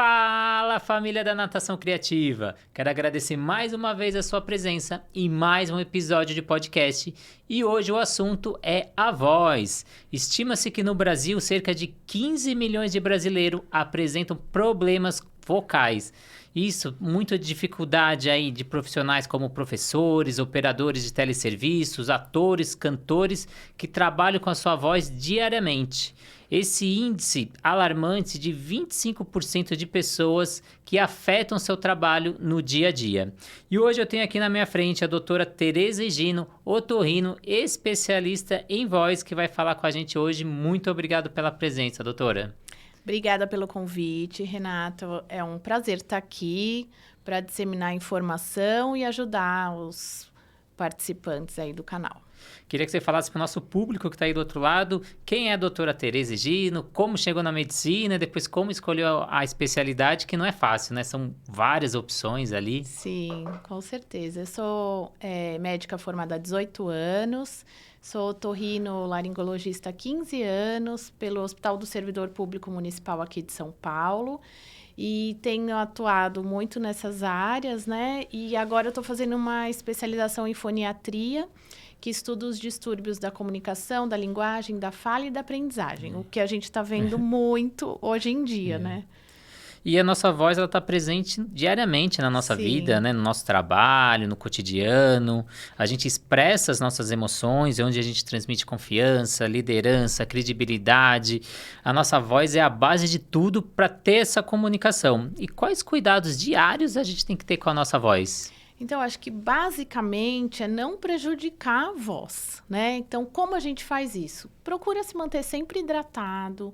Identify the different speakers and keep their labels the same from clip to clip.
Speaker 1: Fala, família da Natação Criativa! Quero agradecer mais uma vez a sua presença em mais um episódio de podcast. E hoje o assunto é a voz. Estima-se que no Brasil cerca de 15 milhões de brasileiros apresentam problemas vocais. Isso, muita dificuldade aí de profissionais como professores, operadores de teleserviços, atores, cantores que trabalham com a sua voz diariamente. Esse índice alarmante de 25% de pessoas que afetam seu trabalho no dia a dia. E hoje eu tenho aqui na minha frente a doutora Tereza Higino, otorrino, especialista em voz, que vai falar com a gente hoje. Muito obrigado pela presença, doutora.
Speaker 2: Obrigada pelo convite, Renato. É um prazer estar aqui para disseminar informação e ajudar os participantes aí do canal.
Speaker 1: Queria que você falasse para o nosso público que está aí do outro lado, quem é a doutora Tereza Higino, como chegou na medicina, depois como escolheu a especialidade, que não é fácil, né? São várias opções ali.
Speaker 2: Sim, com certeza. Eu sou médica formada há 18 anos, sou otorrino-laringologista há 15 anos, pelo Hospital do Servidor Público Municipal aqui de São Paulo. E tenho atuado muito nessas áreas, né? E agora eu estou fazendo uma especialização em foniatria, que estuda os distúrbios da comunicação, da linguagem, da fala e da aprendizagem. O que a gente está vendo muito hoje em dia, né?
Speaker 1: E a nossa voz, ela está presente diariamente na nossa vida, né? No nosso trabalho, no cotidiano. A gente expressa as nossas emoções, é onde a gente transmite confiança, liderança, credibilidade. A nossa voz é a base de tudo para ter essa comunicação. E quais cuidados diários a gente tem que ter com a nossa voz?
Speaker 2: Então, acho que basicamente é não prejudicar a voz, né? Então, como a gente faz isso? Procura se manter sempre hidratado,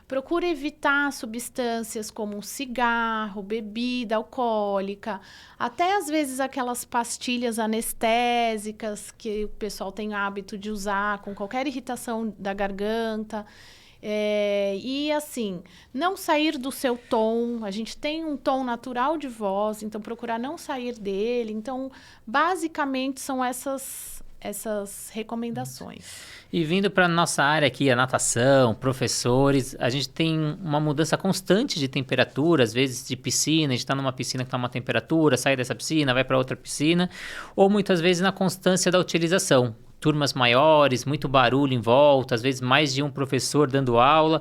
Speaker 2: procura evitar substâncias como cigarro, bebida alcoólica, até às vezes aquelas pastilhas anestésicas que o pessoal tem o hábito de usar com qualquer irritação da garganta. E assim, não sair do seu tom. A gente tem um tom natural de voz, então procurar não sair dele. Então, basicamente, são essas recomendações.
Speaker 1: E vindo para a nossa área aqui, a natação, professores, a gente tem uma mudança constante de temperatura, às vezes de piscina, a gente está numa piscina que está uma temperatura, sai dessa piscina, vai para outra piscina, ou muitas vezes na constância da utilização. Turmas maiores, muito barulho em volta, às vezes mais de um professor dando aula.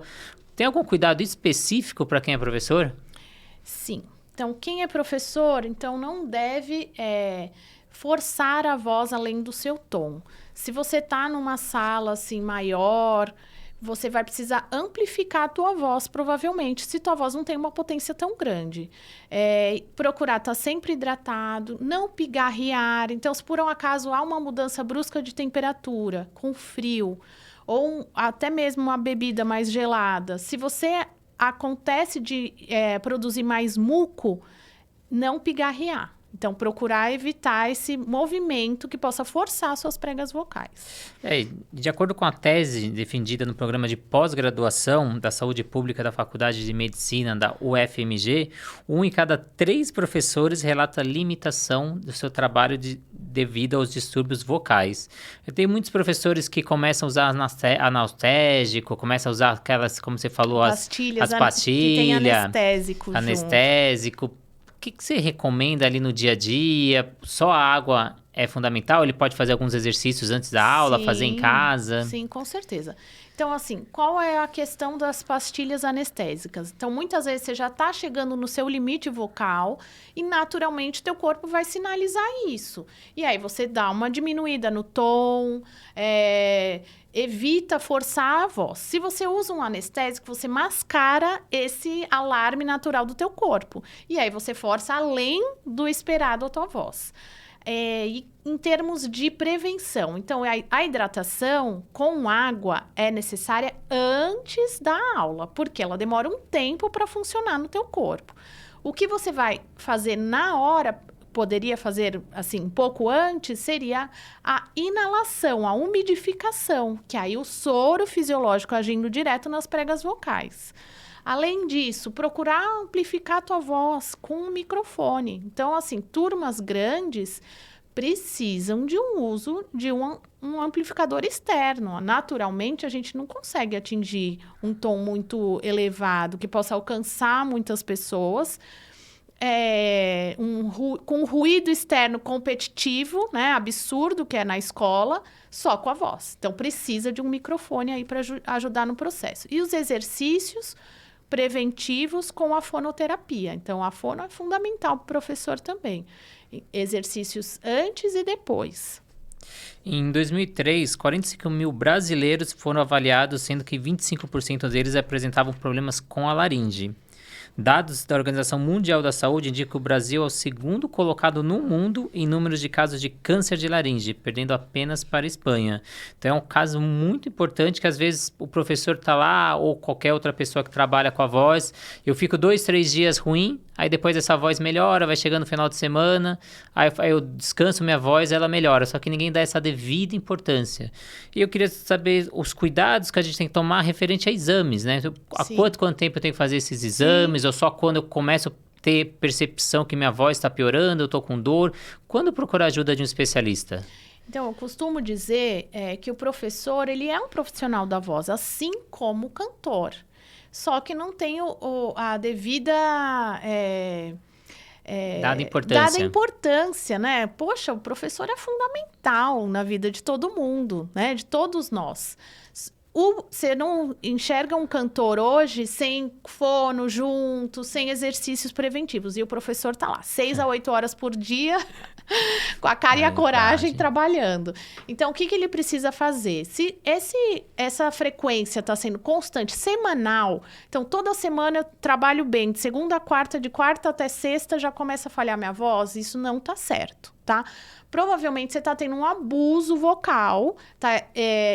Speaker 1: Tem algum cuidado específico para quem é professor?
Speaker 2: Sim. Então, quem é professor, então não deve forçar a voz além do seu tom. Se você está numa sala assim maior, você vai precisar amplificar a tua voz, provavelmente, se tua voz não tem uma potência tão grande. Procurar estar sempre hidratado, não pigarrear. Então, se por um acaso há uma mudança brusca de temperatura, com frio, ou até mesmo uma bebida mais gelada, se você acontece de produzir mais muco, não pigarrear. Então, procurar evitar esse movimento que possa forçar suas pregas vocais.
Speaker 1: De acordo com a tese defendida no programa de pós-graduação da Saúde Pública da Faculdade de Medicina da UFMG, 1 em cada 3 professores relata limitação do seu trabalho devido aos distúrbios vocais. Eu tenho muitos professores que começam a usar analgésico, começam a usar aquelas, como você falou, as pastilhas.
Speaker 2: Que tem anestésico
Speaker 1: junto. O que você recomenda ali no dia a dia? Só a água é fundamental? Ele pode fazer alguns exercícios antes da aula, fazer em casa?
Speaker 2: Sim, com certeza. Então, assim, qual é a questão das pastilhas anestésicas? Então, muitas vezes você já está chegando no seu limite vocal e, naturalmente, teu corpo vai sinalizar isso. E aí, você dá uma diminuída no tom, evita forçar a voz. Se você usa um anestésico, você mascara esse alarme natural do teu corpo. E aí, você força além do esperado a tua voz. E em termos de prevenção, então a hidratação com água é necessária antes da aula, porque ela demora um tempo para funcionar no teu corpo. O que você vai fazer na hora, poderia fazer assim um pouco antes, seria a inalação, a umidificação, que aí o soro fisiológico agindo direto nas pregas vocais. Além disso, procurar amplificar a tua voz com um microfone. Então, assim, turmas grandes precisam de um uso de um amplificador externo. Naturalmente, a gente não consegue atingir um tom muito elevado, que possa alcançar muitas pessoas, com um ruído externo competitivo, né, absurdo, que é na escola, só com a voz. Então, precisa de um microfone aí para ajudar no processo. E os exercícios preventivos com a fonoterapia. Então, a fono é fundamental para o professor também. Exercícios antes e depois.
Speaker 1: Em 2003, 45 mil brasileiros foram avaliados, sendo que 25% deles apresentavam problemas com a laringe. Dados da Organização Mundial da Saúde indicam que o Brasil é o segundo colocado no mundo em números de casos de câncer de laringe, perdendo apenas para a Espanha. Então é um caso muito importante que às vezes o professor está lá ou qualquer outra pessoa que trabalha com a voz. Eu fico 2, 3 dias ruim, aí depois essa voz melhora, vai chegando no final de semana, aí eu descanso minha voz, ela melhora, só que ninguém dá essa devida importância. E eu queria saber os cuidados que a gente tem que tomar referente a exames, né? Há quanto tempo eu tenho que fazer esses exames? Ou só quando eu começo a ter percepção que minha voz está piorando, eu estou com dor? Quando procurar ajuda de um especialista?
Speaker 2: Então, eu costumo dizer que o professor, ele é um profissional da voz, assim como o cantor. Só que não tem a devida... dada importância, né? Poxa, o professor é fundamental na vida de todo mundo, né? De todos nós. Você não enxerga um cantor hoje sem fono junto, sem exercícios preventivos. E o professor tá lá, 6 a 8 horas por dia, com a cara e a coragem trabalhando. Então, o que ele precisa fazer? Se essa frequência está sendo constante, semanal, então toda semana eu trabalho bem, de segunda a quarta, de quarta até sexta já começa a falhar minha voz, isso não tá certo, tá? Provavelmente você está tendo um abuso vocal, está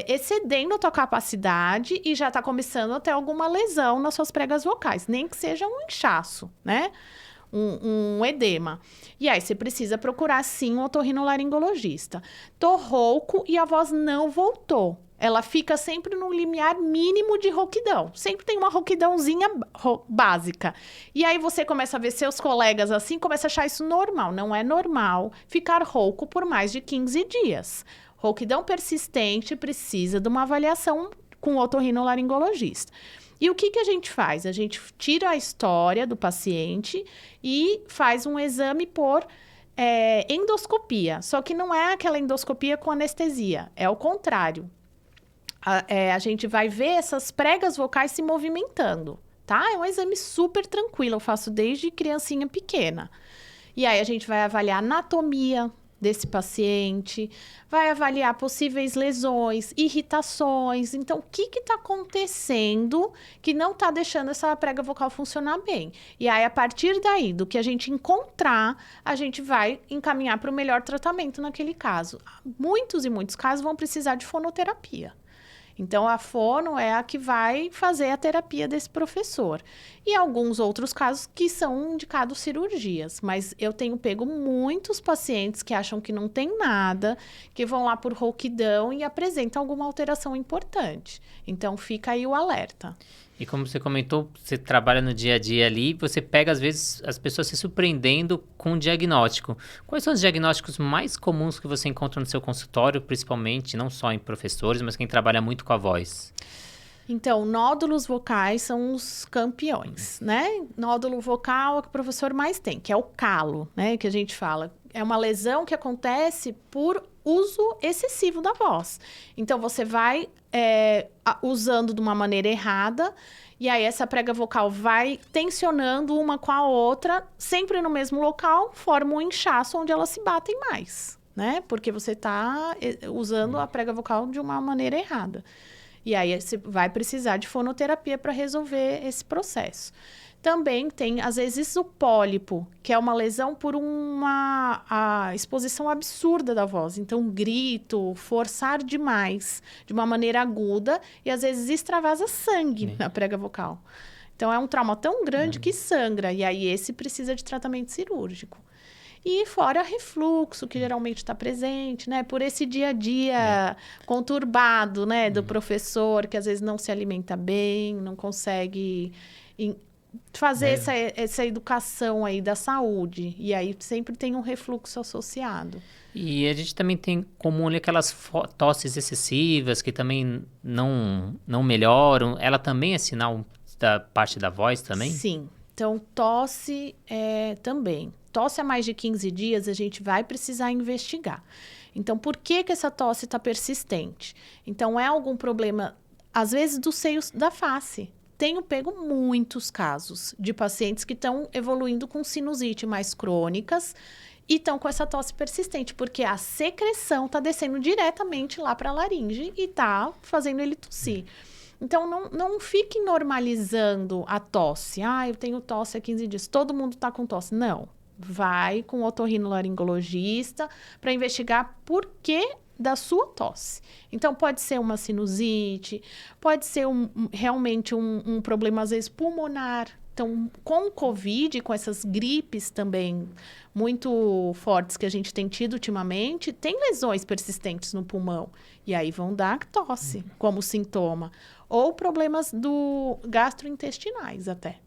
Speaker 2: excedendo a tua capacidade e já está começando a ter alguma lesão nas suas pregas vocais, nem que seja um inchaço, né? Um edema. E aí você precisa procurar, sim, um otorrinolaringologista. Tô rouco e a voz não voltou. Ela fica sempre num limiar mínimo de rouquidão. Sempre tem uma rouquidãozinha básica. E aí você começa a ver seus colegas assim, começa a achar isso normal. Não é normal ficar rouco por mais de 15 dias. Rouquidão persistente precisa de uma avaliação com o otorrinolaringologista. E o que a gente faz? A gente tira a história do paciente e faz um exame por endoscopia. Só que não é aquela endoscopia com anestesia. É o contrário. A gente vai ver essas pregas vocais se movimentando, tá? É um exame super tranquilo, eu faço desde criancinha pequena. E aí a gente vai avaliar a anatomia desse paciente, vai avaliar possíveis lesões, irritações. Então, o que está acontecendo que não está deixando essa prega vocal funcionar bem? E aí, a partir daí, do que a gente encontrar, a gente vai encaminhar para o melhor tratamento naquele caso. Muitos e muitos casos vão precisar de fonoterapia. Então, a fono é a que vai fazer a terapia desse professor. E alguns outros casos que são indicados cirurgias. Mas eu tenho pego muitos pacientes que acham que não tem nada, que vão lá por rouquidão e apresentam alguma alteração importante. Então, fica aí o alerta.
Speaker 1: E como você comentou, você trabalha no dia a dia ali, você pega, às vezes, as pessoas se surpreendendo com o diagnóstico. Quais são os diagnósticos mais comuns que você encontra no seu consultório, principalmente, não só em professores, mas quem trabalha muito com a voz?
Speaker 2: Então, nódulos vocais são os campeões, né? Nódulo vocal é o que o professor mais tem, que é o calo, né? Que a gente fala. É uma lesão que acontece por uso excessivo da voz. Então, você vai usando de uma maneira errada, e aí essa prega vocal vai tensionando uma com a outra, sempre no mesmo local, forma um inchaço onde elas se batem mais, né? Porque você está usando a prega vocal de uma maneira errada. E aí você vai precisar de fonoterapia para resolver esse processo. Também tem, às vezes, o pólipo, que é uma lesão por a exposição absurda da voz. Então, grito, forçar demais, de uma maneira aguda, e às vezes extravasa sangue na prega vocal. Então, é um trauma tão grande que sangra, e aí esse precisa de tratamento cirúrgico. E fora refluxo, que geralmente está presente, né? Por esse dia a dia conturbado, né? Do professor, que às vezes não se alimenta bem, não consegue fazer
Speaker 1: É.
Speaker 2: essa educação aí da saúde. E aí sempre tem um refluxo associado.
Speaker 1: E a gente também tem comum ali aquelas tosses excessivas que também não melhoram. Ela também é sinal da parte da voz também?
Speaker 2: Sim. Então, tosse também. Tosse há mais de 15 dias, a gente vai precisar investigar. Então, por que essa tosse está persistente? Então, é algum problema, às vezes, dos seios da face. Tenho pego muitos casos de pacientes que estão evoluindo com sinusite mais crônicas e estão com essa tosse persistente, porque a secreção está descendo diretamente lá para a laringe e está fazendo ele tossir. Então, não fique normalizando a tosse. Ah, eu tenho tosse há 15 dias, todo mundo está com tosse. Não. Vai com o otorrinolaringologista para investigar por que da sua tosse. Então, pode ser uma sinusite, pode ser realmente um problema, às vezes, pulmonar. Então, com o Covid, com essas gripes também muito fortes que a gente tem tido ultimamente, tem lesões persistentes no pulmão. E aí vão dar tosse como sintoma. Ou problemas gastrointestinais até.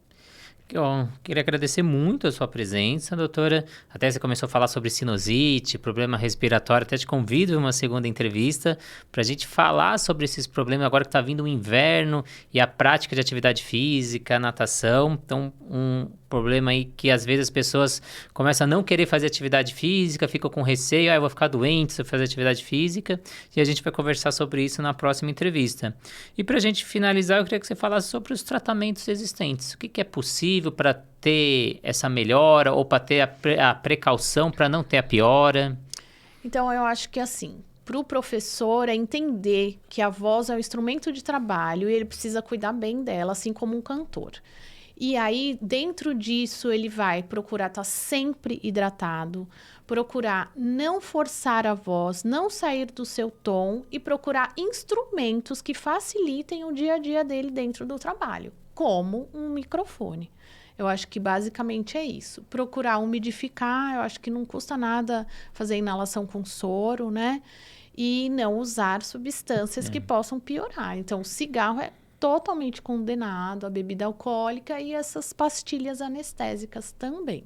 Speaker 1: Eu queria agradecer muito a sua presença, doutora. Até você começou a falar sobre sinusite, problema respiratório. Até te convido a uma segunda entrevista para a gente falar sobre esses problemas agora que está vindo o inverno e a prática de atividade física, natação. Então, um problema aí que às vezes as pessoas começam a não querer fazer atividade física, ficam com receio, eu vou ficar doente se eu fazer atividade física, e a gente vai conversar sobre isso na próxima entrevista. E para a gente finalizar, eu queria que você falasse sobre os tratamentos existentes. O que é possível para ter essa melhora ou para ter a precaução para não ter a piora?
Speaker 2: Então, eu acho que assim, para o professor é entender que a voz é um instrumento de trabalho e ele precisa cuidar bem dela, assim como um cantor. E aí, dentro disso, ele vai procurar estar sempre hidratado, procurar não forçar a voz, não sair do seu tom e procurar instrumentos que facilitem o dia a dia dele dentro do trabalho, como um microfone. Eu acho que basicamente é isso. Procurar umidificar, eu acho que não custa nada fazer inalação com soro, né? E não usar substâncias que possam piorar. Então, o cigarro é totalmente condenado, a bebida alcoólica e essas pastilhas anestésicas também.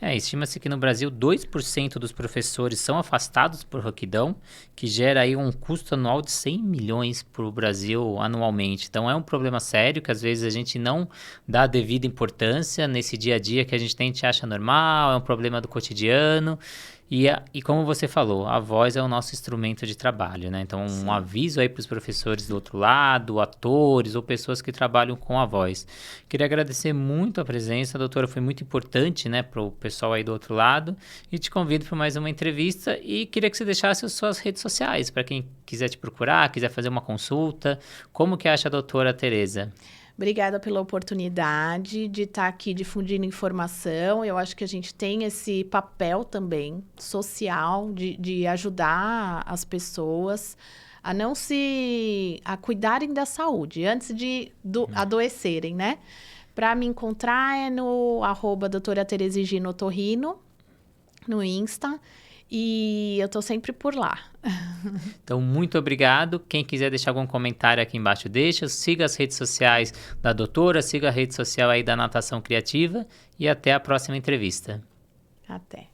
Speaker 1: Estima-se que no Brasil 2% dos professores são afastados por rouquidão, que gera aí um custo anual de 100 milhões para o Brasil anualmente. Então é um problema sério que às vezes a gente não dá a devida importância nesse dia a dia que a gente acha normal, é um problema do cotidiano. E como você falou, a voz é o nosso instrumento de trabalho, né? Então, um aviso aí para os professores do outro lado, atores ou pessoas que trabalham com a voz. Queria agradecer muito a presença, doutora, foi muito importante, né, para o pessoal aí do outro lado. E te convido para mais uma entrevista e queria que você deixasse as suas redes sociais, para quem quiser te procurar, quiser fazer uma consulta. Como que acha a doutora Tereza?
Speaker 2: Obrigada pela oportunidade de estar aqui difundindo informação. Eu acho que a gente tem esse papel também social de ajudar as pessoas a não a cuidarem da saúde antes de adoecerem, né? Para me encontrar é no @doutora Tereza Higino Otorrino, no Insta. E eu tô sempre por lá.
Speaker 1: Então, muito obrigado. Quem quiser deixar algum comentário aqui embaixo, deixa. Siga as redes sociais da doutora, siga a rede social aí da Natação Criativa e até a próxima entrevista.
Speaker 2: Até.